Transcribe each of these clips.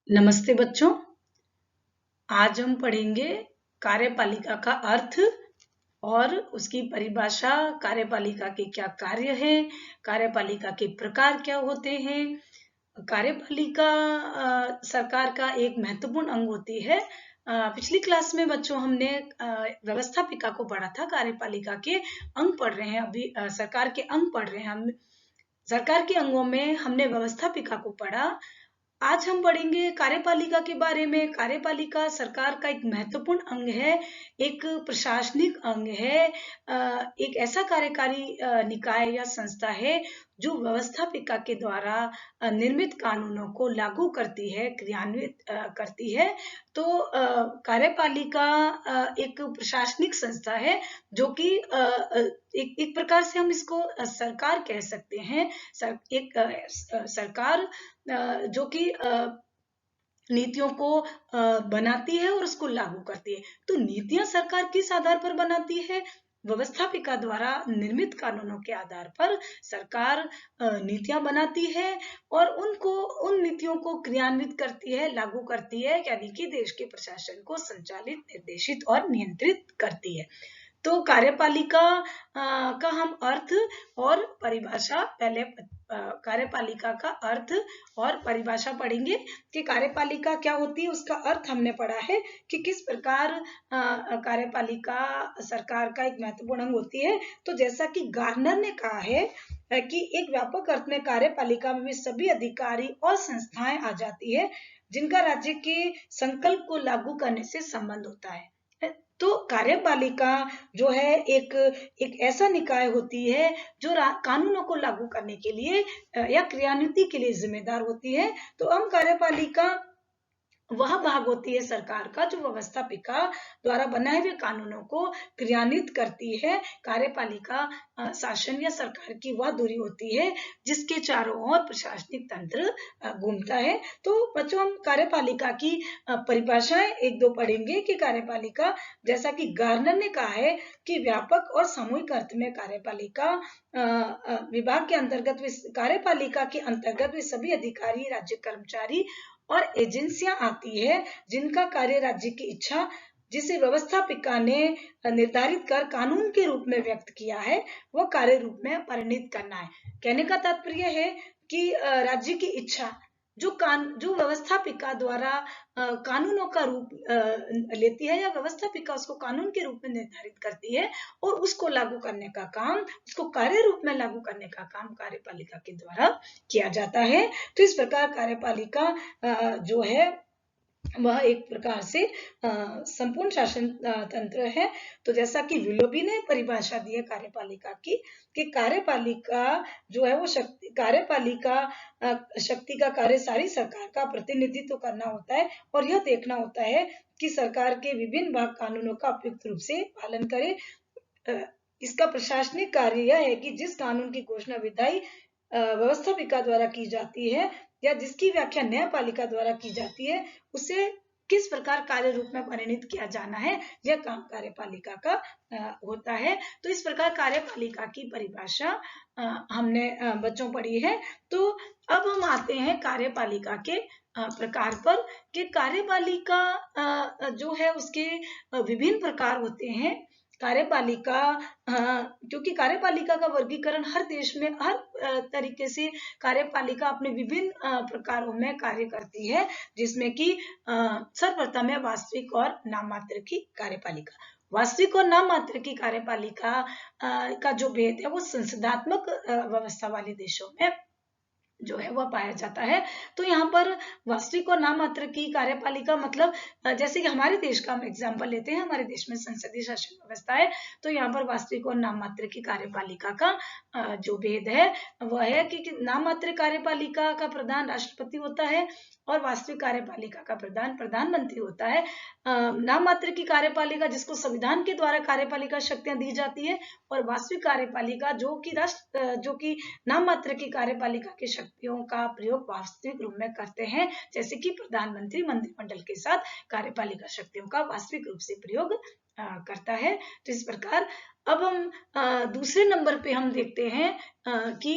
नमस्ते बच्चों। आज हम पढ़ेंगे कार्यपालिका का अर्थ और उसकी परिभाषा, कार्यपालिका के क्या कार्य हैं, कार्यपालिका के प्रकार क्या होते हैं। कार्यपालिका सरकार का एक महत्वपूर्ण अंग होती है। पिछली क्लास में बच्चों हमने व्यवस्थापिका को पढ़ा था। कार्यपालिका के अंग पढ़ रहे हैं अभी, सरकार के अंग पढ़ रहे हैं हम। सरकार के अंगों में हमने व्यवस्थापिका को पढ़ा। आज हम पढ़ेंगे कार्यपालिका के बारे में। कार्यपालिका सरकार का एक महत्वपूर्ण अंग है, एक प्रशासनिक अंग है, एक ऐसा कार्यकारी निकाय या संस्था है जो व्यवस्थापिका के द्वारा निर्मित कानूनों को लागू करती है, क्रियान्वित करती है। तो कार्यपालिका एक प्रशासनिक संस्था है जो कि एक प्रकार से हम इसको सरकार कह सकते हैं। सरकार जो कि नीतियों को बनाती है और उसको लागू करती है। तो नीतियां सरकार किस आधार पर बनाती है? व्यवस्थापिका द्वारा निर्मित कानूनों के आधार पर सरकार नीतियां बनाती है और उन नीतियों को क्रियान्वित करती है, लागू करती है, यानी कि देश के प्रशासन को संचालित, निर्देशित और नियंत्रित करती है। तो कार्यपालिका का हम अर्थ और परिभाषा पहले कार्यपालिका का अर्थ और परिभाषा पढ़ेंगे कि कार्यपालिका क्या होती है। उसका अर्थ हमने पढ़ा है कि किस प्रकार कार्यपालिका सरकार का एक महत्वपूर्ण अंग होती है। तो जैसा कि गार्नर ने कहा है कि एक व्यापक अर्थ में कार्यपालिका में सभी अधिकारी और संस्थाएं आ जाती है जिनका राज्य के संकल्प को लागू करने से संबंध होता है। तो कार्यपालिका जो है एक ऐसा निकाय होती है जो कानूनों को लागू करने के लिए या क्रियान्विति के लिए जिम्मेदार होती है। तो हम कार्यपालिका वह भाग होती है सरकार का जो व्यवस्थापिका द्वारा बनाए हुए कानूनों को क्रियान्वित करती है। कार्यपालिका शासन या सरकार की वह धुरी होती है जिसके चारों ओर प्रशासनिक तंत्र घूमता है। तो बच्चों हम कार्यपालिका की परिभाषाएं एक दो पढ़ेंगे कि कार्यपालिका, जैसा कि गार्नर ने कहा है कि व्यापक और सामूहिक अर्थ में कार्यपालिका विभाग के अंतर्गत, कार्यपालिका के अंतर्गत वे सभी अधिकारी, राज्य कर्मचारी और एजेंसियां आती है जिनका कार्य राज्य की इच्छा, जिसे व्यवस्थापिका ने निर्धारित कर कानून के रूप में व्यक्त किया है, वह कार्य रूप में परिणित करना है। कहने का तात्पर्य है कि राज्य की इच्छा जो व्यवस्थापिका द्वारा कानूनों का रूप लेती है या व्यवस्थापिका उसको कानून के रूप में निर्धारित करती है और उसको लागू करने का काम, उसको कार्य रूप में लागू करने का काम कार्यपालिका के द्वारा किया जाता है। तो इस प्रकार कार्यपालिका जो है वह एक प्रकार से संपूर्ण शासन तंत्र है। तो जैसा कि विलोबी ने परिभाषा दी है कार्यपालिका की कि कार्यपालिका जो है वो कार्यपालिका शक्ति का कार्य सारी सरकार का प्रतिनिधित्व करना होता है और यह देखना होता है कि सरकार के विभिन्न भाग कानूनों का उपयुक्त रूप से पालन करे। इसका प्रशासनिक कार्य यह है कि जिस कानून की घोषणा विधायी व्यवस्थापिका द्वारा की जाती है या जिसकी व्याख्या न्यायपालिका द्वारा की जाती है, उसे किस प्रकार कार्य रूप में परिणित किया जाना है, यह काम कार्यपालिका का होता है। तो इस प्रकार कार्यपालिका की परिभाषा हमने बच्चों पढ़ी है। तो अब हम आते हैं कार्यपालिका के प्रकार पर कि कार्यपालिका जो है उसके विभिन्न प्रकार होते हैं। कार्यपालिका, क्योंकि कार्यपालिका का वर्गीकरण हर देश में हर तरीके से कार्यपालिका अपने विभिन्न प्रकारों में कार्य करती है, जिसमें कि सर्वप्रथम है वास्तविक और नाममात्र की कार्यपालिका। वास्तविक और नाममात्र की कार्यपालिका का जो भेद है वो संसदात्मक व्यवस्था वाले देशों में जो है वह पाया जाता है। तो यहाँ पर वास्तविक और नाममात्र की कार्यपालिका मतलब, जैसे कि हमारे देश का हम एग्जाम्पल लेते हैं, हमारे देश में संसदीय शासन व्यवस्था है, तो यहाँ पर वास्तविक और नाममात्र की कार्यपालिका का जो भेद है वह है कि नाममात्र कार्यपालिका का प्रधान राष्ट्रपति होता है और वास्तविक कार्यपालिका का प्रधान प्रधानमंत्री होता है। नाममात्र की कार्यपालिका जिसको संविधान के द्वारा कार्यपालिका शक्तियां दी जाती है और वास्तविक कार्यपालिका जो कि नाममात्र की कार्यपालिका की शक्तियों का प्रयोग वास्तविक रूप में करते हैं, जैसे कि प्रधानमंत्री मंत्रिमंडल के साथ कार्यपालिका शक्तियों का वास्तविक रूप से प्रयोग करता है। तो इस प्रकार अब हम दूसरे नंबर पे हम देखते हैं कि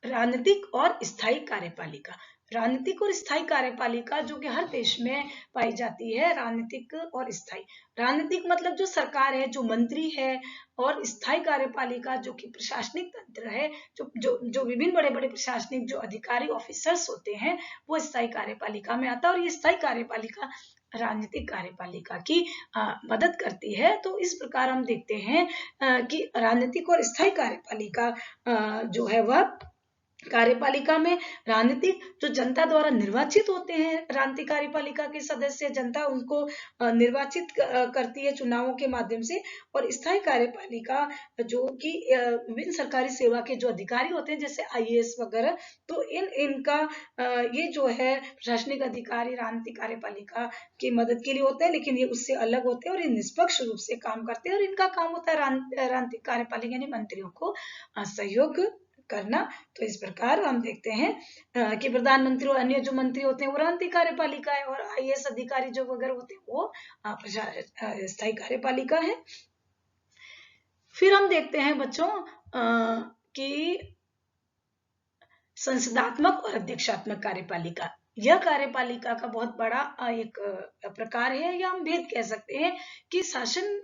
राजनीतिक और स्थायी कार्यपालिका। राजनीतिक और स्थायी कार्यपालिका जो कि हर देश में पाई जाती है। राजनीतिक और स्थायी, राजनीतिक मतलब जो सरकार है, जो मंत्री है, और स्थायी कार्यपालिका जो कि प्रशासनिक तंत्र है, जो विभिन्न बड़े बड़े प्रशासनिक जो अधिकारी ऑफिसर्स होते हैं, वो स्थायी कार्यपालिका में आता है। और ये स्थायी कार्यपालिका राजनीतिक कार्यपालिका की मदद करती है। तो इस प्रकार हम देखते हैं कि राजनीतिक और स्थायी कार्यपालिका जो है वह कार्यपालिका में राजनीतिक जो जनता द्वारा निर्वाचित होते हैं, राजनीतिक कार्यपालिका के सदस्य, जनता उनको निर्वाचित करती है चुनावों के माध्यम से। और स्थायी कार्यपालिका जो कि विभिन्न सरकारी सेवा के जो अधिकारी होते हैं, जैसे आईएएस वगैरह, तो इनका ये जो है प्रशासनिक अधिकारी राजनीतिक कार्यपालिका की मदद के लिए होते हैं, लेकिन ये उससे अलग होते हैं और ये निष्पक्ष रूप से काम करते हैं। और इनका काम होता है राजनीतिक कार्यपालिका यानी मंत्रियों को सहयोग करना। तो इस प्रकार हम देखते हैं कि प्रधानमंत्री और अन्य जो मंत्री होते हैं वो राजनीतिक कार्यपालिका है, और आईएएस अधिकारी जो वगैरह होते हैं वो स्थायी कार्यपालिका है। फिर हम देखते हैं बच्चों कि संसदात्मक और अध्यक्षात्मक कार्यपालिका, यह कार्यपालिका का बहुत बड़ा एक प्रकार है, या हम भेद कह सकते हैं कि शासन,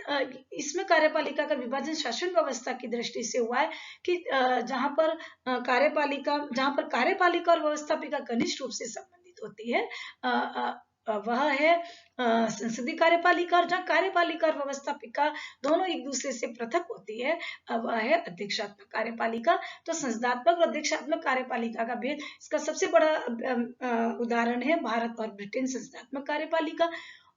इसमें कार्यपालिका का विभाजन शासन व्यवस्था की दृष्टि से हुआ है कि जहां पर कार्यपालिका और व्यवस्थापिका घनिष्ठ रूप से संबंधित होती है, वह है संसदीय कार्यपालिका। और जहाँ कार्यपालिका और व्यवस्थापिका दोनों एक दूसरे से पृथक होती है, वह है अध्यक्षात्मक कार्यपालिका। तो संसदात्मक और अध्यक्षात्मक कार्यपालिका का भेद, इसका सबसे बड़ा उदाहरण है भारत और ब्रिटेन संसदात्मक कार्यपालिका,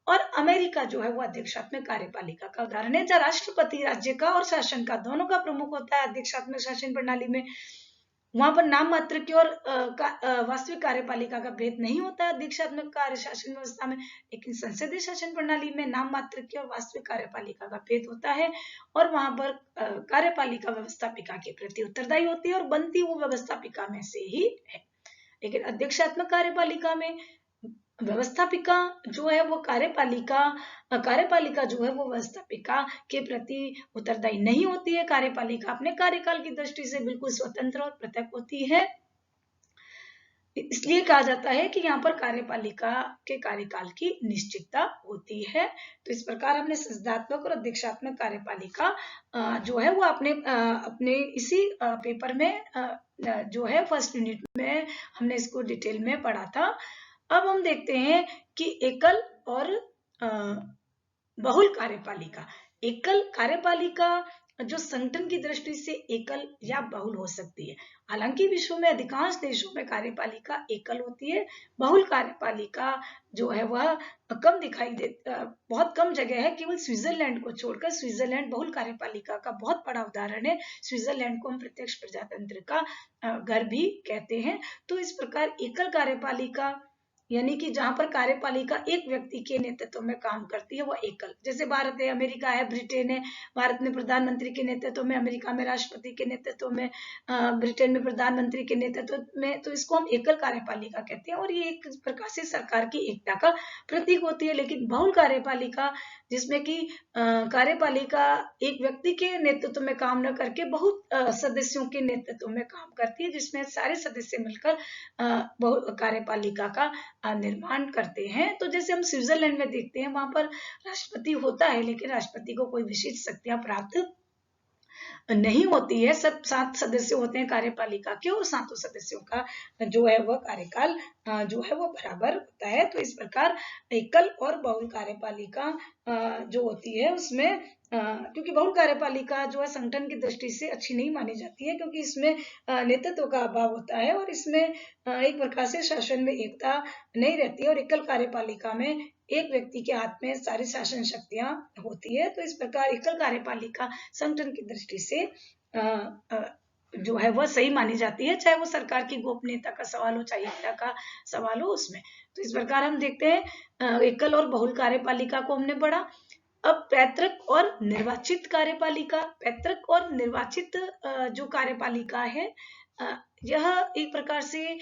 और अमेरिका जो है वो अध्यक्षात्मक कार्यपालिका का उदाहरण है, जहाँ राष्ट्रपति राज्य का और शासन का दोनों का प्रमुख होता है अध्यक्षात्मक शासन प्रणाली में। वहां पर नाम मात्र की और वास्तविक कार्यपालिका का भेद नहीं होता है अध्यक्षात्मक कार्य शासन व्यवस्था में, लेकिन संसदीय शासन प्रणाली में नाम मात्र की और वास्तविक कार्यपालिका का भेद होता है। और वहां पर कार्यपालिका व्यवस्थापिका के प्रति उत्तरदायी होती है और बनती वो व्यवस्थापिका में से ही है। लेकिन अध्यक्षात्मक कार्यपालिका में व्यवस्थापिका जो है वो कार्यपालिका जो है वो व्यवस्थापिका के प्रति उत्तरदायी नहीं होती है। कार्यपालिका अपने कार्यकाल की दृष्टि से बिल्कुल स्वतंत्र और पृथक होती है। इसलिए कहा जाता है कि यहाँ पर कार्यपालिका के कार्यकाल की निश्चितता होती है। तो इस प्रकार हमने संसदात्मक और अध्यक्षात्मक कार्यपालिका जो है वो अपने इसी पेपर में जो है फर्स्ट यूनिट में हमने इसको डिटेल में पढ़ा था। अब हम देखते हैं कि एकल और बहुल कार्यपालिका। एकल कार्यपालिका जो संगठन की दृष्टि से एकल या बहुल हो सकती है। हालांकि विश्व में अधिकांश देशों में कार्यपालिका एकल होती है। बहुल कार्यपालिका जो है वह कम दिखाई दे, बहुत कम जगह है, केवल स्विट्जरलैंड को छोड़कर। स्विट्जरलैंड बहुल कार्यपालिका का बहुत बड़ा उदाहरण है। स्विट्जरलैंड को हम प्रत्यक्ष प्रजातंत्र का घर भी कहते हैं। तो इस प्रकार एकल कार्यपालिका यानी कि जहां पर कार्यपालिका एक व्यक्ति के नेतृत्व में काम करती है, वो एकल। जैसे भारत है, अमेरिका है, ब्रिटेन है। भारत में प्रधानमंत्री के नेतृत्व में, अमेरिका में राष्ट्रपति के नेतृत्व में, ब्रिटेन में प्रधानमंत्री के नेतृत्व में, तो इसको हम एकल कार्यपालिका कहते हैं। और ये एक प्रकार से सरकार की एकता का प्रतीक होती है। लेकिन बहुल कार्यपालिका, जिसमें कि कार्यपालिका एक व्यक्ति के नेतृत्व में काम न करके बहुत सदस्यों के नेतृत्व में काम करती है, जिसमें सारे सदस्य मिलकर बहुल कार्यपालिका का निर्माण करते हैं। तो जैसे हम स्विट्जरलैंड में देखते हैं, वहां पर राष्ट्रपति होता है, लेकिन राष्ट्रपति को कोई विशेष शक्तियां प्राप्त नहीं होती है। सब 7 सदस्य होते हैं कार्यपालिका के, और 7 सदस्यों का जो है वह कार्यकाल जो है वो बराबर होता है। तो इस प्रकार एकल और बहुल कार्यपालिका जो होती है उसमें क्योंकि बहुल कार्यपालिका जो है संगठन की दृष्टि से अच्छी नहीं मानी जाती है, क्योंकि इसमें नेतृत्व का अभाव होता है और इसमें एक प्रकार से शासन में एकता नहीं रहती है। और एकल कार्यपालिका में एक व्यक्ति के हाथ में सारी शासन शक्तियां होती है। तो इस प्रकार एकल कार्यपालिका संगठन की दृष्टि से जो है वह सही मानी जाती है, चाहे वो सरकार की गोपनीयता का सवाल हो, चाहे एकता का सवाल हो उसमें। तो इस प्रकार हम देखते हैं एकल और बहुल कार्यपालिका को हमने पढ़ा। अब पैतृक और निर्वाचित कार्यपालिका। पैतृक और निर्वाचित जो कार्यपालिका है, यह एक प्रकार से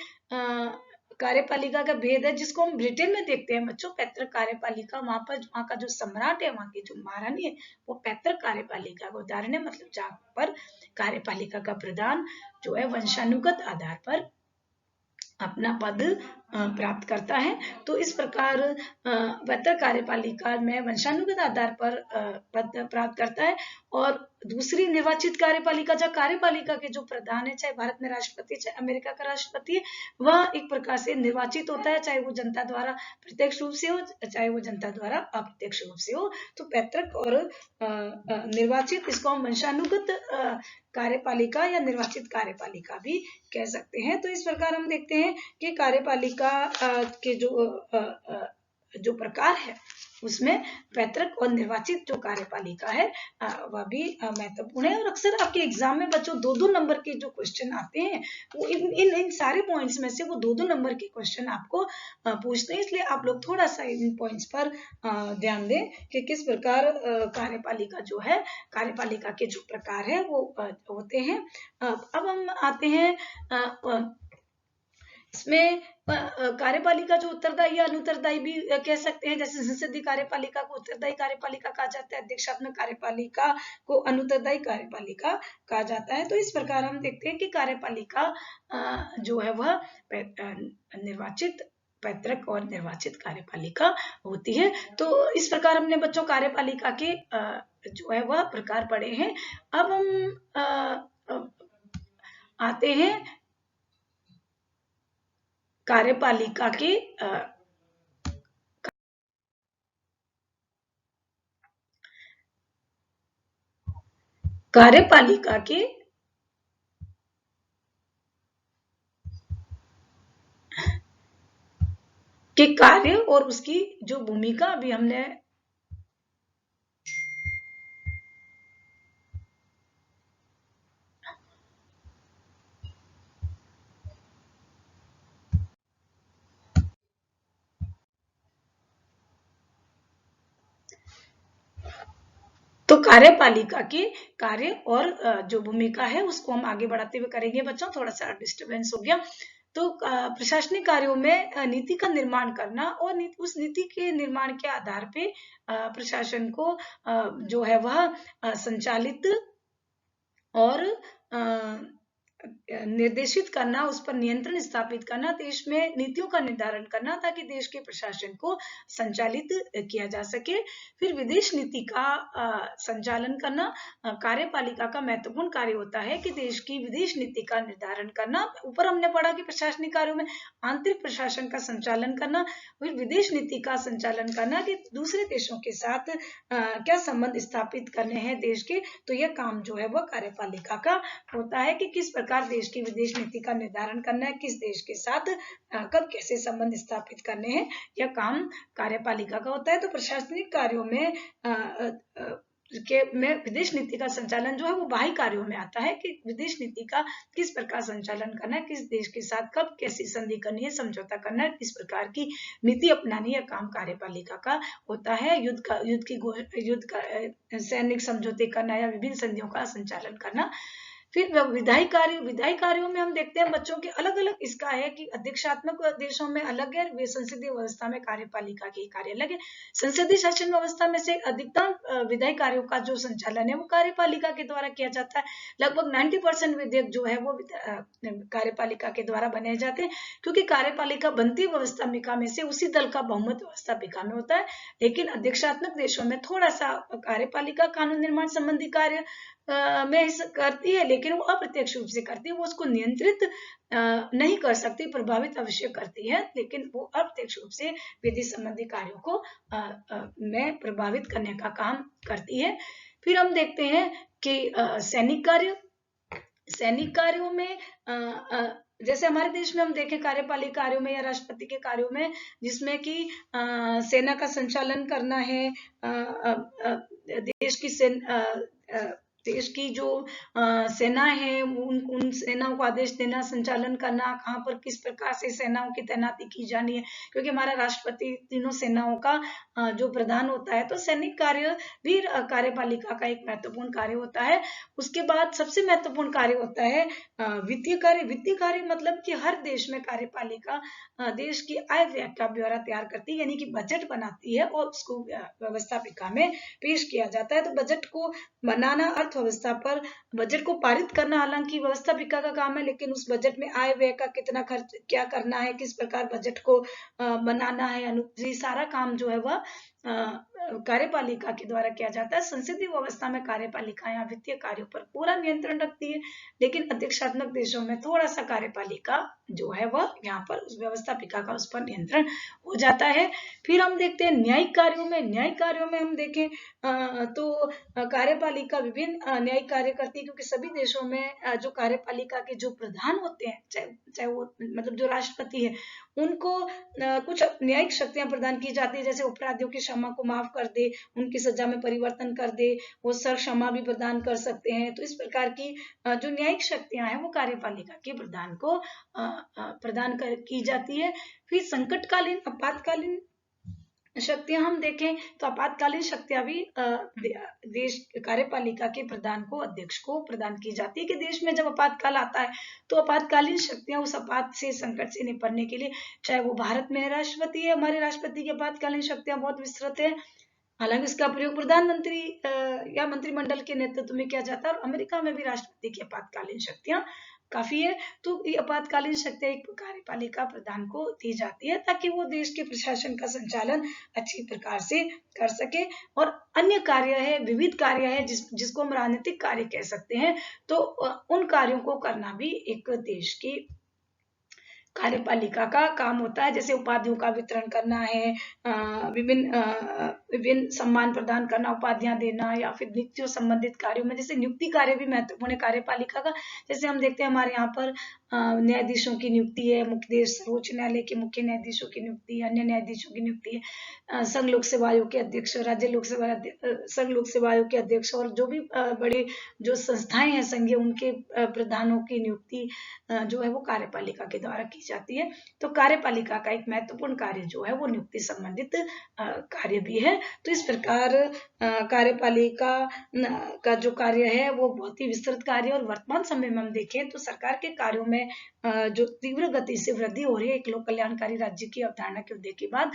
कार्यपालिका का भेद है, जिसको हम ब्रिटेन में देखते हैं बच्चों। पैतृक कार्यपालिका, वहां का जो सम्राट है, वहां की जो महारानी है, वो पैतृक कार्यपालिका का उदाहरण है। मतलब जहां पर कार्यपालिका का प्रधान जो है वंशानुगत आधार पर अपना पद प्राप्त करता है। तो इस प्रकार पैतृक कार्यपालिका में वंशानुगत आधार पर पद प्राप्त करता है। और दूसरी निर्वाचित कार्यपालिका, जहाँ कार्यपालिका के जो प्रधान है, चाहे भारत में राष्ट्रपति चाहे अमेरिका का राष्ट्रपति है, वह एक प्रकार से निर्वाचित होता है, चाहे वो जनता द्वारा प्रत्यक्ष रूप से हो चाहे वो जनता द्वारा अप्रत्यक्ष रूप से हो। तो पैतृक और निर्वाचित, इसको हम वंशानुगत कार्यपालिका या निर्वाचित कार्यपालिका भी कह सकते हैं। तो इस प्रकार हम देखते हैं कि कार्यपालिका के जो प्रकार है उसमें पैतृक और निर्वाचित जो कार्यपालिका है वह भी महत्वपूर्ण है। और अक्सर आपके एग्जाम में बच्चों 2-2 नंबर के जो क्वेश्चन आते हैं वो इन सारे पॉइंट्स में से वो 2-2 नंबर के क्वेश्चन आपको पूछते हैं। इसलिए आप लोग थोड़ा सा इन पॉइंट्स पर ध्यान दें कि किस प्रकार कार्यपालिका जो है, कार्यपालिका के जो प्रकार है वो होते हैं। अब हम आते हैं इसमें कार्यपालिका जो उत्तरदायी या अनुत्तरदायी भी कह सकते हैं। जैसे संसदीय कार्यपालिका को उत्तरदायी कार्यपालिका कहा जाता है, अध्यक्षात्मक कार्यपालिका को अनुत्तरदायी कार्यपालिका कहा जाता है। तो इस प्रकार हम देखते हैं कि कार्यपालिका जो है वह निर्वाचित, पैतृक और निर्वाचित कार्यपालिका होती है। तो इस प्रकार हमने बच्चों कार्यपालिका के जो है वह प्रकार पढ़े हैं। अब हम आते हैं कार्यपालिका के कार्य और उसकी जो भूमिका अभी हमने तो कार्यपालिका के कार्य और जो भूमिका है उसको हम आगे बढ़ाते हुए करेंगे बच्चों। थोड़ा सा डिस्टर्बेंस हो गया। तो प्रशासनिक कार्यों में नीति का निर्माण करना और उस नीति के निर्माण के आधार पे प्रशासन को जो है वह संचालित और निर्देशित करना, उस पर नियंत्रण स्थापित करना, देश में नीतियों का निर्धारण करना ताकि देश के प्रशासन को संचालित किया जा सके। फिर विदेश नीति का संचालन करना कार्यपालिका का महत्वपूर्ण कार्य होता है कि देश की विदेश नीति का निर्धारण करना। ऊपर हमने पढ़ा कि प्रशासनिक कार्यों में आंतरिक प्रशासन का संचालन करना, फिर विदेश नीति का संचालन करना कि दूसरे देशों के साथ क्या संबंध स्थापित करने हैं देश के। तो यह काम जो है वह कार्यपालिका का होता है कि किस प्रकार देश की विदेश नीति का निर्धारण करना है, किस देश के साथ कब कैसे संबंध स्थापित करने हैं, यह काम कार्यपालिका का होता है। तो प्रशासनिक कार्यों में विदेश नीति का संचालन जो है वो बाह्य कार्यों में आता है कि विदेश नीति का किस प्रकार संचालन करना है, किस देश के साथ कब कैसी संधि करनी है, समझौता करना है, किस प्रकार की नीति अपनानी है, काम कार्यपालिका का होता है। युद्ध का सैनिक समझौते करना या विभिन्न संधियों का संचालन करना। फिर विधायी कार्यों में हम देखते हैं बच्चों के अलग अलग इसका है कि अध्यक्षात्मक देशों में अलग है, वे संसदीय व्यवस्था में कार्यपालिका के कार्य अलग है। संसदीय शासन व्यवस्था में से अधिकतम विधायी कार्यों का जो संचालन है वो कार्यपालिका के द्वारा किया जाता है। लगभग 90% विधेयक जो है वो कार्यपालिका के द्वारा बनाए जाते हैं, क्योंकि कार्यपालिका बनती व्यवस्थापिका में से उसी दल का बहुमत व्यवस्थापिका में होता है। लेकिन अध्यक्षात्मक देशों में थोड़ा सा कार्यपालिका कानून निर्माण संबंधी कार्य में करती है, लेकिन वो अप्रत्यक्ष रूप से करती है, वो उसको नियंत्रित नहीं कर सकती, प्रभावित अवश्य करती है, लेकिन वो अप्रत्यक्ष रूप से विधि संबंधी कार्यों को में प्रभावित करने का काम करती है। फिर हम देखते हैं कि सैनिक कार्यों में जैसे हमारे देश में हम देखें कार्यपालिका कार्यों में या राष्ट्रपति के कार्यों में, जिसमें कि सेना का संचालन करना है, देश की जो सेना है उन सेनाओं को आदेश देना, संचालन करना, कहाँ पर किस प्रकार से सेनाओं की तैनाती की जानी है, क्योंकि हमारा राष्ट्रपति तीनों सेनाओं का जो प्रधान होता है। तो सैनिक कार्य भी कार्यपालिका का एक महत्वपूर्ण कार्य होता है। उसके बाद सबसे महत्वपूर्ण कार्य होता है वित्तीय कार्य मतलब कि हर देश में कार्यपालिका देश की आय व्यय का ब्यौरा तैयार करती है, यानी कि बजट बनाती है और उसको व्यवस्थापिका में पेश किया जाता है। तो बजट को बनाना अर्थ अर्थव्यवस्था पर बजट को पारित करना हालांकि व्यवस्थापिका का काम है, लेकिन उस बजट में आय व्यय का कितना खर्च क्या करना है, किस प्रकार बजट को बनाना है, ये सारा काम जो है वह कार्यपालिका के द्वारा किया जाता है। संसदीय व्यवस्था में कार्यपालिका यहाँ वित्तीय कार्यों पर पूरा नियंत्रण रखती है, लेकिन अध्यक्षात्मक देशों में थोड़ा सा कार्यपालिका जो है वह यहाँ पर उस व्यवस्थापिका का उस पर नियंत्रण हो जाता है। फिर हम देखते हैं न्यायिक कार्यों में। न्यायिक कार्यों में हम देखें तो कार्यपालिका विभिन्न न्यायिक कार्य करती है, क्योंकि सभी देशों में जो कार्यपालिका के जो प्रधान होते हैं, चाहे वो मतलब जो राष्ट्रपति है, उनको कुछ न्यायिक शक्तियां प्रदान की जाती है, जैसे अपराधियों की क्षमा को माफ कर दे, उनकी सजा में परिवर्तन कर दे, वो सर क्षमा भी प्रदान कर सकते हैं। तो इस प्रकार की जो न्यायिक शक्तियां हैं वो कार्यपालिका के प्रधान को प्रदान की जाती है। फिर संकटकालीन आपातकालीन शक्तियां हम देखें तो आपातकालीन शक्तियां भी देश कार्यपालिका के प्रधान को, अध्यक्ष को प्रदान की जाती है कि देश में जब आपातकाल आता है तो आपातकालीन शक्तियां उस आपात से, संकट से निपटने के लिए, चाहे वो भारत में राष्ट्रपति है, हमारे राष्ट्रपति की आपातकालीन शक्तियां बहुत विस्तृत है, हालांकि इसका प्रयोग प्रधानमंत्री या मंत्रिमंडल के नेतृत्व में किया जाता है, और अमेरिका में भी राष्ट्रपति की आपातकालीन शक्तियां काफी है। तो ये आपातकालीन शक्तियां एक कार्यपालिका प्रधान को दी जाती है ताकि वो देश के प्रशासन का संचालन अच्छी प्रकार से कर सके। और अन्य कार्य है, विविध कार्य है, जिसको हम राजनीतिक कार्य कह सकते हैं, तो उन कार्यों को करना भी एक देश की कार्यपालिका का काम होता है, जैसे उपाधियों का वितरण करना है, विभिन्न सम्मान प्रदान करना, उपाधियां देना, या फिर नियुक्तियों संबंधित कार्यों में, जैसे नियुक्ति कार्य भी महत्वपूर्ण है कार्यपालिका का। जैसे हम देखते हैं हमारे यहाँ पर न्यायाधीशों की नियुक्ति है, मुख्य देश सर्वोच्च न्यायालय के मुख्य न्यायाधीशों की नियुक्ति, अन्य न्यायाधीशों की नियुक्ति है, संघ लोक सेवा आयोग के अध्यक्ष, राज्य लोक सेवा संघ लोक सेवा आयोग के अध्यक्ष, और जो भी बड़े जो संस्थाएं हैं संघीय, उनके प्रधानों की नियुक्ति जो है वो कार्यपालिका के द्वारा की जाती है। तो कार्यपालिका का एक महत्वपूर्ण कार्य जो है वो नियुक्ति संबंधित कार्य भी है। तो इस प्रकार कार्यपालिका का जो कार्य है वो बहुत ही विस्तृत कार्य, और वर्तमान समय में हम देखें तो सरकार के कार्यों में जो तीव्र गति से वृद्धि हो रही है, एक लोक कल्याणकारी राज्य की अवधारणा के उदय के बाद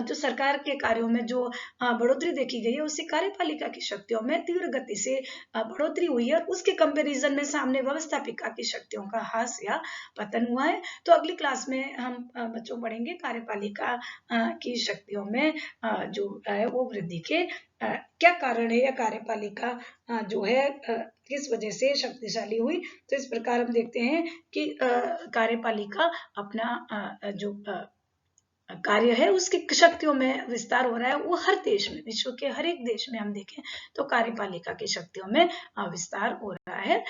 जो सरकार के कार्यों में जो बढ़ोतरी देखी गई है, उससे कार्यपालिका की शक्तियों में तीव्र गति से बढ़ोतरी हुई है, और उसके कंपैरिजन में सामने व्यवस्थापिका की शक्तियों का ह्रास या पतन हुआ है। तो अगली क्लास में हम बच्चों पढ़ेंगे कार्यपालिका की शक्तियों में जो है वो वृद्धि के क्या कारण है, या कार्यपालिका जो है किस वजह से शक्तिशाली हुई। तो इस प्रकार हम देखते हैं कि कार्यपालिका अपना जो कार्य है उसकी शक्तियों में विस्तार हो रहा है, वो हर देश में, विश्व के हर एक देश में हम देखें तो कार्यपालिका की शक्तियों में विस्तार हो रहा है।